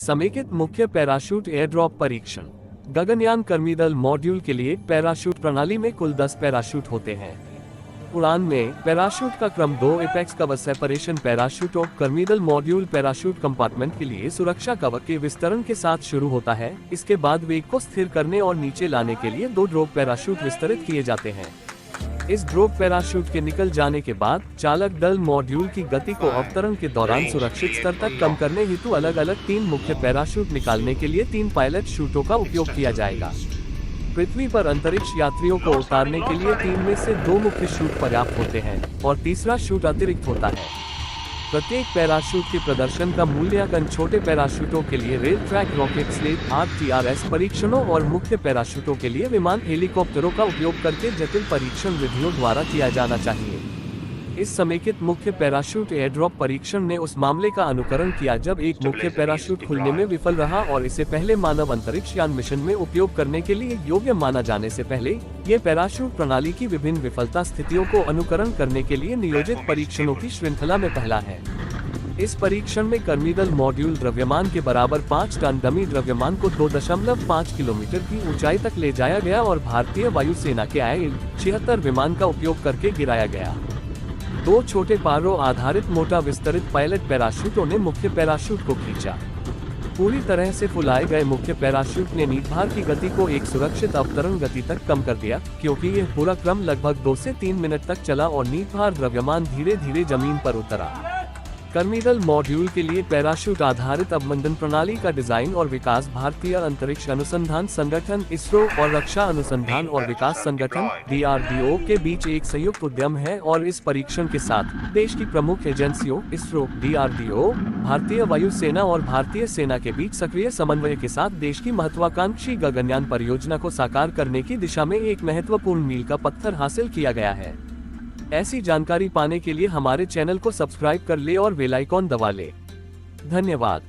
समेकित मुख्य parachute airdrop परीक्षण। गगनयान कर्मी दल मॉड्यूल के लिए पैराशूट प्रणाली में कुल 10 पैराशूट होते हैं। उड़ान में पैराशूट का क्रम 2 एपेक्स कवर सेपरेशन पैराशूट और कर्मी दल मॉड्यूल पैराशूट कंपार्टमेंट के लिए सुरक्षा कवर के विस्तरण के साथ शुरू होता है। इसके बाद वेग को स्थिर करने और नीचे लाने के लिए 2 ड्रॉप पैराशूट विस्तरित किए जाते हैं। इस ड्रॉप पैराशूट के निकल जाने के बाद चालक दल मॉड्यूल की गति को अवतरण के दौरान सुरक्षित स्तर तक कम करने हेतु अलग अलग 3 मुख्य पैराशूट निकालने के लिए 3 पायलट शूटों का उपयोग किया जाएगा। पृथ्वी पर अंतरिक्ष यात्रियों को उतारने के लिए 3 में से 2 मुख्य शूट पर्याप्त होते हैं और तीसरा शूट अतिरिक्त होता है। प्रत्येक पैराशूट के प्रदर्शन का मूल्यांकन छोटे पैराशूटों के लिए rail track rocket slate RTRS परीक्षणों और मुख्य पैराशूटों के लिए विमान हेलीकॉप्टरों का उपयोग करके जटिल परीक्षण विधियों द्वारा किया जाना चाहिए। इस समेकित मुख्य पैराशूट एयरड्रॉप परीक्षण ने उस मामले का अनुकरण किया जब एक मुख्य पैराशूट खुलने में विफल रहा और इसे पहले मानव अंतरिक्ष यान मिशन में उपयोग करने के लिए योग्य माना जाने से पहले ये पैराशूट प्रणाली की विभिन्न विफलता स्थितियों को अनुकरण करने के लिए नियोजित परीक्षणों की श्रृंखला में पहला है। इस परीक्षण में कर्मी दल मॉड्यूल द्रव्यमान के बराबर 5 टन डमी द्रव्यमान को 2.5 किलोमीटर की ऊंचाई तक ले जाया गया और भारतीय वायुसेना के IL-76 विमान का उपयोग करके गिराया गया। 2 छोटे पारो आधारित मोटा विस्तरित पायलट पैराशूटों ने मुख्य पैराशूट को खींचा। पूरी तरह से फुलाए गए मुख्य पैराशूट ने नीतभार की गति को एक सुरक्षित अवतरण गति तक कम कर दिया, क्योंकि यह पूरा क्रम लगभग 2 से 3 मिनट तक चला और नीतभार द्रव्यमान धीरे धीरे जमीन पर उतरा। कर्मी दल मॉड्यूल के लिए पैराशूट आधारित अवमंदन प्रणाली का डिजाइन और विकास भारतीय अंतरिक्ष अनुसंधान संगठन इसरो और रक्षा अनुसंधान और विकास संगठन DRDO के बीच एक संयुक्त उद्यम है और इस परीक्षण के साथ देश की प्रमुख एजेंसियों इसरो, DRDO, भारतीय वायुसेना और भारतीय सेना के बीच सक्रिय समन्वय के साथ देश की महत्वाकांक्षी गगनयान परियोजना को साकार करने की दिशा में एक महत्वपूर्ण मील का पत्थर हासिल किया गया है। ऐसी जानकारी पाने के लिए हमारे चैनल को सब्सक्राइब कर ले और बेल आइकॉन दबा ले। धन्यवाद।